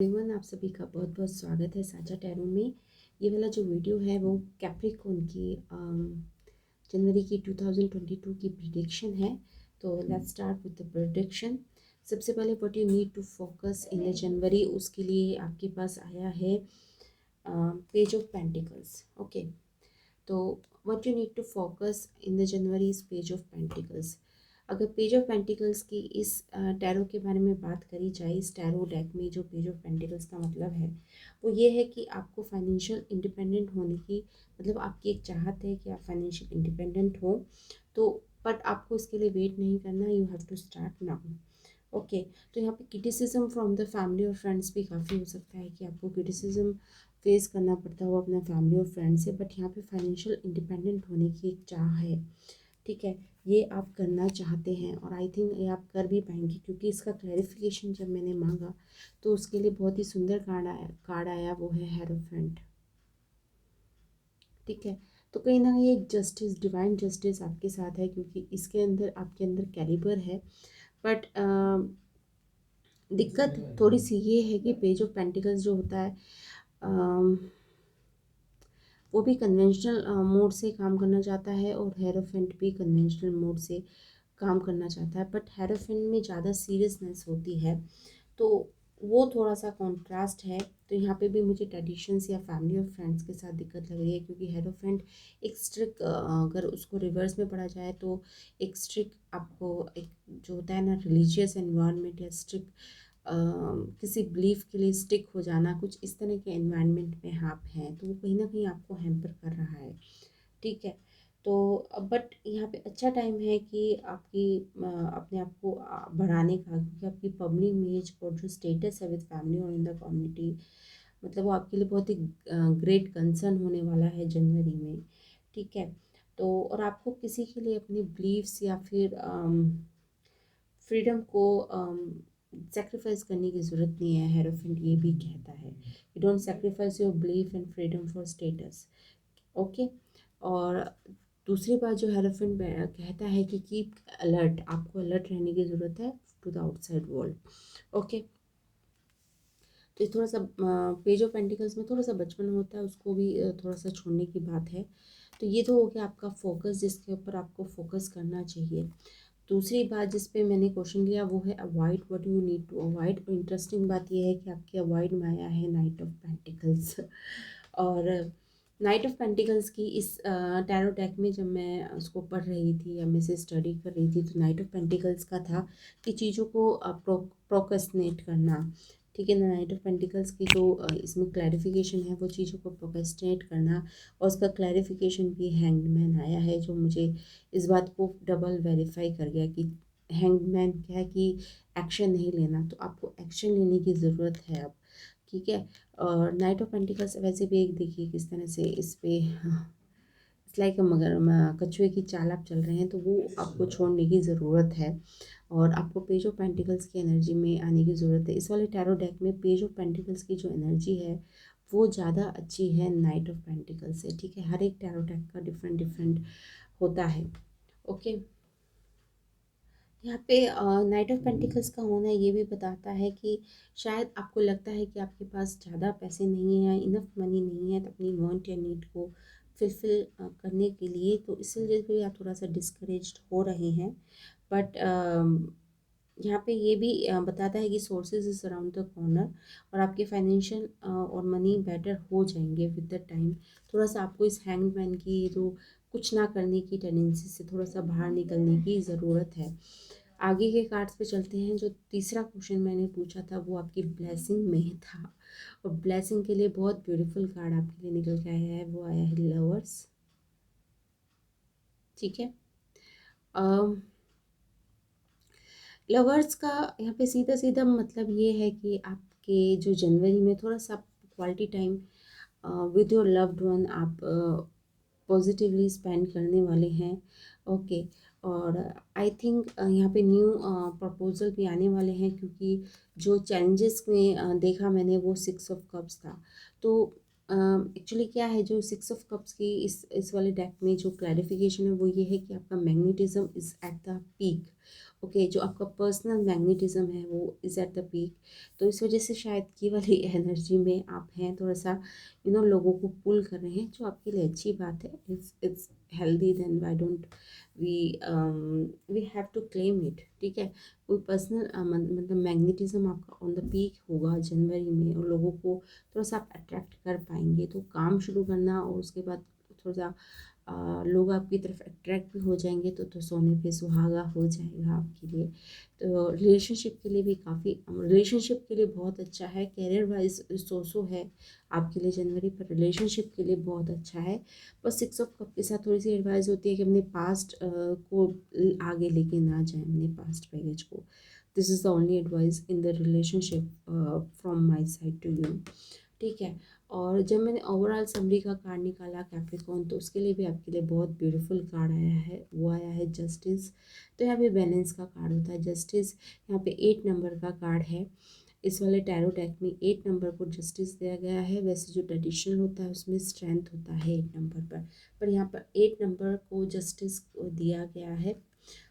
Everyone, आप सभी का बहुत बहुत स्वागत है साझा टैरो में। ये वाला जो वीडियो है वो कैप्रिकॉर्न की जनवरी की 2022 की प्रिडिक्शन है। तो let's start with the prediction. सबसे पहले what you need to focus in the January, उसके लिए आपके पास आया है पेज ऑफ पेंटिकल्स। ओके, तो what you need to focus in the January is page of pentacles. अगर पेज ऑफ पेंटिकल्स की इस टैरो के बारे में बात करी जाए, इस टैरो डेक में जो पेज ऑफ पेंटिकल्स का मतलब है वो ये है कि आपको फाइनेंशियल इंडिपेंडेंट होने की, मतलब आपकी एक चाहत है कि आप फाइनेंशियल इंडिपेंडेंट हो। तो बट आपको इसके लिए वेट नहीं करना, you have to start now. Okay, तो यहाँ पे क्रिटिसिज्म फ्रॉम द फैमिली और फ्रेंड्स भी काफ़ी हो सकता है कि आपको क्रिटिसिज्म फेस करना पड़ता हो अपना फैमिली और फ्रेंड्स से, बट यहाँ पे फाइनेंशियल इंडिपेंडेंट होने की एक चाह है। ठीक है, ये आप करना चाहते हैं और आई थिंक ये आप कर भी पाएंगे, क्योंकि इसका क्लैरिफिकेशन जब मैंने मांगा तो उसके लिए बहुत ही सुंदर कार्ड आया वो है हेरोफेंट। ठीक है, तो कहीं ना कहीं एक जस्टिस, डिवाइन जस्टिस आपके साथ है, क्योंकि इसके अंदर आपके अंदर कैलिबर है। बट दिक्कत थोड़ी सी ये है कि पेज ऑफ पेंटिकल्स जो होता है वो भी कन्वेंशनल मोड से काम करना चाहता है और हेरोफेंट भी कन्वेंशनल मोड से काम करना चाहता है, बट हेरोफेंट में ज़्यादा सीरियसनेस होती है, तो वो थोड़ा सा कॉन्ट्रास्ट है। तो यहाँ पे भी मुझे ट्रेडिशंस या फैमिली और फ्रेंड्स के साथ दिक्कत लग रही है, क्योंकि हेरोफेंट एक स्ट्रिक्ट, अगर उसको रिवर्स में पढ़ा जाए तो एक स्ट्रिक्ट आपको, एक जो होता है ना रिलीजियस एनवायरनमेंट या स्ट्रिक्ट किसी बिलीफ के लिए स्टिक हो जाना, कुछ इस तरह के एनवायरनमेंट में आप हैं, तो वो कहीं ना कहीं आपको हैम्पर कर रहा है। ठीक है, तो बट यहाँ पे अच्छा टाइम है कि आपकी अपने आप को बढ़ाने का, क्योंकि आपकी पब्लिक इमेज और जो स्टेटस है विद फैमिली और इन द कम्युनिटी, मतलब वो आपके लिए बहुत ही ग्रेट कंसर्न होने वाला है जनवरी में। ठीक है, तो और आपको किसी के लिए अपनी बिलीव्स या फिर फ्रीडम को सेक्रीफाइस करने की ज़रूरत नहीं है। हेरोफेंट ये भी कहता है, you don't sacrifice your belief and freedom for status. Okay, और दूसरी बात जो हेरोफेंट कहता है कि कीप अलर्ट, आपको अलर्ट रहने की ज़रूरत है to the outside world. Okay, तो ये थोड़ा सा पेज ऑफ पेंटिकल्स में थोड़ा सा बचपन होता है, उसको भी थोड़ा सा छोड़ने की बात है। तो ये तो हो गया आपका फोकस, जिसके ऊपर आपको फोकस करना चाहिए। दूसरी बात जिस पे मैंने क्वेश्चन लिया वो है avoid, what you need to avoid. Interesting बात ये है कि आपके अवॉइड में आया है नाइट ऑफ पेंटिकल्स। और नाइट ऑफ पेंटिकल्स की इस टैरो डेक में जब मैं उसको पढ़ रही थी या मैं से स्टडी कर रही थी, तो नाइट ऑफ पेंटिकल्स का था कि चीज़ों को प्रोक्रेस्टिनेट करना। ठीक है ना, नाइट ऑफ पेंटिकल्स की जो इसमें क्लैरिफिकेशन है वो चीज़ों को प्रोक्रेस्टिनेट करना, और उसका क्लैरिफिकेशन भी हैंगमैन आया है, जो मुझे इस बात को डबल वेरीफाई कर गया कि हैंगमैन क्या है कि एक्शन नहीं लेना, तो आपको एक्शन लेने की ज़रूरत है अब। ठीक है, और नाइट ऑफ पेंटिकल्स वैसे भी एक देखिए किस तरह से इस पे इट्स लाइक मगर कछुए की चाल आप चल रहे हैं, तो वो आपको छोड़ने की ज़रूरत है और आपको पेज ऑफ पेंटिकल्स की एनर्जी में आने की ज़रूरत है। इस वाले टैरो डेक में पेज ऑफ पेंटिकल्स की जो एनर्जी है वो ज़्यादा अच्छी है नाइट ऑफ पेंटिकल्स से। ठीक है, हर एक टैरो डेक का डिफरेंट डिफरेंट होता है। ओके, यहाँ पे नाइट ऑफ पेंटिकल्स का होना ये भी बताता है कि शायद आपको लगता है कि आपके पास ज़्यादा पैसे नहीं हैं, इनफ मनी नहीं है तो अपनी वांट या नीड को फुलफिल करने के लिए, तो इसलिए भी आप थोड़ा सा डिस्करेज्ड हो रहे हैं। बट यहाँ पे ये भी बताता है कि sources is around the corner और आपके फाइनेंशियल और मनी बेटर हो जाएंगे विद द टाइम। थोड़ा सा आपको इस हैंगमैन की जो कुछ ना करने की टेंडेंसी से थोड़ा सा बाहर निकलने की ज़रूरत है। आगे के कार्ड्स पे चलते हैं। जो तीसरा क्वेश्चन मैंने पूछा था वो आपकी ब्लेसिंग में था, और ब्लेसिंग के लिए बहुत ब्यूटीफुल कार्ड आपके लिए निकल के आया है, वो आया है लवर्स। ठीक है, लवर्स का यहाँ पे सीधा सीधा मतलब ये है कि आपके जो जनवरी में थोड़ा सा quality time with your loved one आप पॉजिटिवली स्पेंड करने वाले हैं। ओके, और आई थिंक यहाँ पे न्यू प्रपोजल भी आने वाले हैं, क्योंकि जो चैलेंजेस में देखा मैंने वो 6 ऑफ कप्स था। तो एक्चुअली क्या है, जो 6 ऑफ कप्स की इस वाले डेक में जो क्लैरिफिकेशन है वो ये है कि आपका magnetism is at the peak. Okay, जो आपका पर्सनल मैग्नेटिज्म है वो इज़ एट द पीक। तो इस वजह से शायद ये वाली एनर्जी में आप हैं, थोड़ा सा लोगों को पुल कर रहे हैं, जो आपके लिए अच्छी बात है। It's healthy, then why don't we we have to claim it, ठीक है। कोई पर्सनल मतलब मैग्नेटिज्म आपका ऑन द पीक होगा जनवरी में, और लोगों को थोड़ा सा आप अट्रैक्ट कर पाएंगे। तो काम शुरू करना और उसके बाद थोड़ा सा लोग आपकी तरफ अट्रैक्ट भी हो जाएंगे, तो सोने पे सुहागा हो जाएगा आपके लिए। तो रिलेशनशिप के लिए भी काफ़ी, रिलेशनशिप के लिए बहुत अच्छा है। करियर वाइज सो है आपके लिए जनवरी, पर रिलेशनशिप के लिए बहुत अच्छा है। बस 6 ऑफ कप के साथ थोड़ी सी एडवाइस होती है कि अपने पास्ट को आगे लेके ना जाएं, अपने पास्ट बैगेज को। This is the only advice in the relationship from my side to you, ठीक है। और जब मैंने ओवरऑल समरी का कार्ड निकाला कैप्रिकॉर्न, तो उसके लिए भी आपके लिए बहुत ब्यूटीफुल कार्ड आया है, वो आया है जस्टिस। तो यहाँ पे बैलेंस का कार्ड होता है जस्टिस। यहाँ पे 8 नंबर का कार्ड है। इस वाले टैरो डेक में 8 नंबर को जस्टिस दिया गया है। वैसे जो ट्रेडिशनल होता है उसमें स्ट्रेंथ होता है 8 नंबर पर यहाँ पर 8 नंबर को जस्टिस दिया गया है।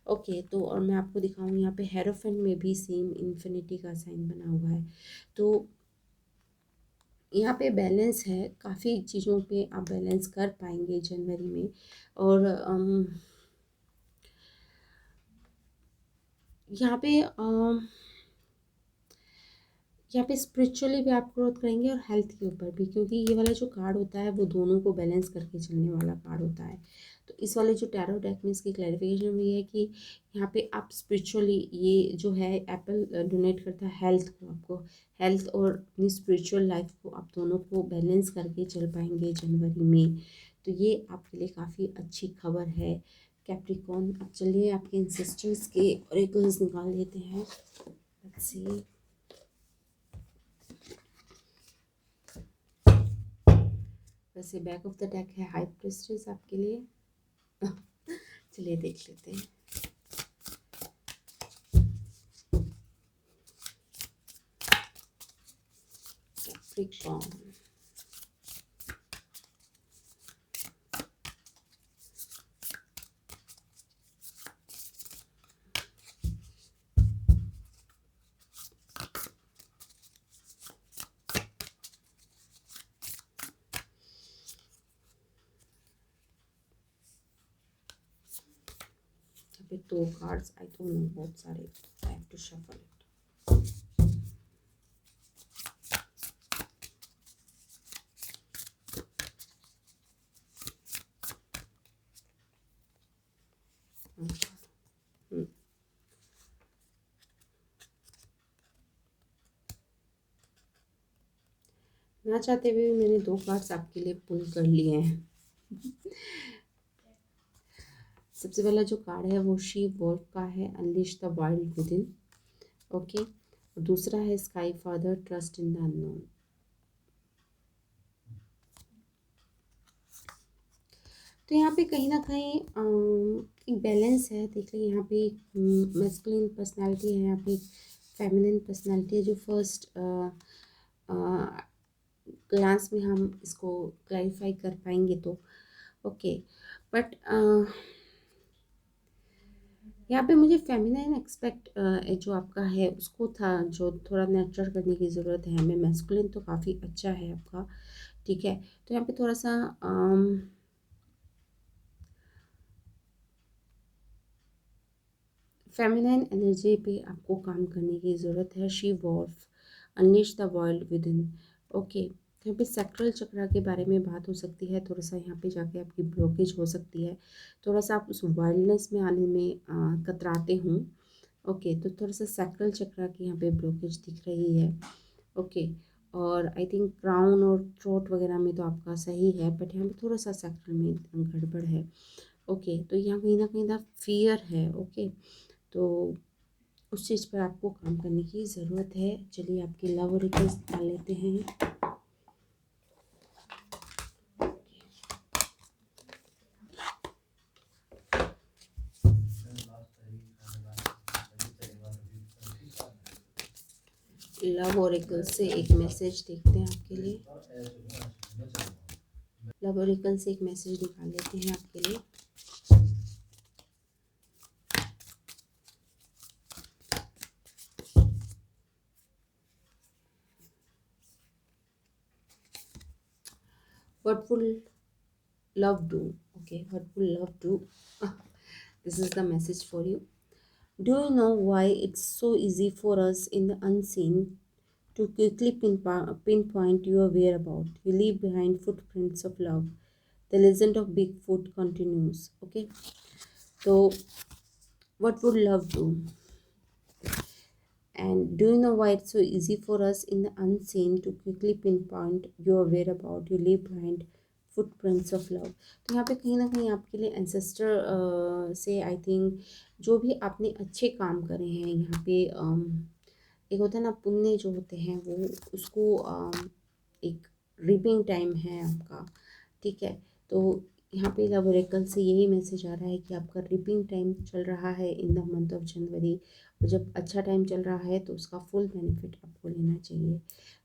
ओके, तो और मैं आपको दिखाऊँ, यहाँ पे हेरोफेंट में भी सेम इन्फिनिटी का साइन बना हुआ है। तो यहाँ पे बैलेंस है, काफ़ी चीज़ों पे आप बैलेंस कर पाएंगे जनवरी में। और यहाँ पे स्पिरिचुअली भी आप ग्रोथ करेंगे और हेल्थ के ऊपर भी, क्योंकि ये वाला जो कार्ड होता है वो दोनों को बैलेंस करके चलने वाला कार्ड होता है। तो इस वाले जो टैरो डेक में इसकी क्लैरिफिकेशन हुई है कि यहाँ पे आप स्पिरिचुअली, ये जो है एप्पल डोनेट करता है हेल्थ को, आपको हेल्थ और अपनी स्पिरिचुअल लाइफ को, आप दोनों को बैलेंस करके चल पाएंगे जनवरी में। तो ये आपके लिए काफ़ी अच्छी खबर है कैप्रिकॉर्न। अब चलिए आपके इंसिस्टर्स के ऑरेकल्स निकाल लेते हैं। Let's see. वैसे बैक ऑफ द डेक है हाई प्रिस्टेस आपके लिए। चलिए देख लेते हैं। कैप्रिकॉर्न, अभी 2 कार्ड्स, आई डोंट नो, बहुत सारे, I have to shuffle it. ना चाहते हुए भी मैंने 2 कार्ड्स आपके लिए पुल कर लिए हैं। सबसे पहला जो कार्ड है वो शी वॉल्फ का है, unleash the wild with in. Okay, और दूसरा है sky father, trust in the unknown. तो यहाँ पे कहीं ना कहीं एक बैलेंस है। देख लीजिए, यहाँ पे मैस्कुलिन पर्सनालिटी है, यहाँ पे फेमिनिन पर्सनालिटी है। जो फर्स्ट ग्लांस में हम इसको क्लैरिफाई कर पाएंगे तो ओके। बट यहाँ पे मुझे फेमिनाइन एक्सपेक्ट जो आपका है उसको था, जो थोड़ा नर्चर करने की ज़रूरत है हमें। मैस्कुलिन तो काफ़ी अच्छा है आपका, ठीक है। तो यहाँ पे थोड़ा सा फेमिनाइन एनर्जी पे आपको काम करने की ज़रूरत है। She wolf, unleash the world within. Okay, यहाँ पे सैक्रल चक्रा के बारे में बात हो सकती है। थोड़ा सा यहाँ पे जाके आपकी ब्लॉकेज हो सकती है, थोड़ा सा आप उस वाइल्डनेस में आने में कतराते हों। ओके, तो थोड़ा सा सैक्रल चक्रा की यहाँ पे ब्लॉकेज दिख रही है। ओके, और आई थिंक क्राउन और थ्रोट वगैरह में तो आपका सही है, बट यहाँ पे थोड़ा सा सैक्रल में गड़बड़ है। ओके, तो यहाँ कहीं ना कहीं फियर है। ओके, तो उस चीज़ पर आपको काम करने की ज़रूरत है। चलिए आपकी लव ओरेकल्स डाल लेते हैं। लव ओरेकल से एक मैसेज देखते हैं आपके लिए। लव ओरेकल से एक मैसेज निकाल लेते हैं आपके लिए। What will love do? Okay, what will love do? This is the message for you. Do you know why it's so easy for us in the unseen to quickly pinpoint your whereabouts? You leave behind footprints of love. The legend of Bigfoot continues. Okay, so what would love do? And do you know why it's so easy for us in the unseen to quickly pinpoint your whereabout? You leave behind footprints of love. तो यहाँ पे कहीं ना कहीं आपके लिए ancestor से I think जो भी आपने अच्छे काम करे हैं यहाँ पे एक होता है ना पुण्य जो होते हैं वो उसको एक रिपिंग टाइम है आपका, ठीक है। तो यहाँ पे लव ओरेकल से यही मैसेज आ रहा है कि आपका रिपिंग टाइम चल रहा है in the month of January, और जब अच्छा टाइम चल रहा है तो उसका फुल बेनिफिट आपको लेना चाहिए।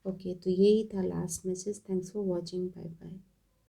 ओके, तो यही था last message. Thanks for watching, bye bye.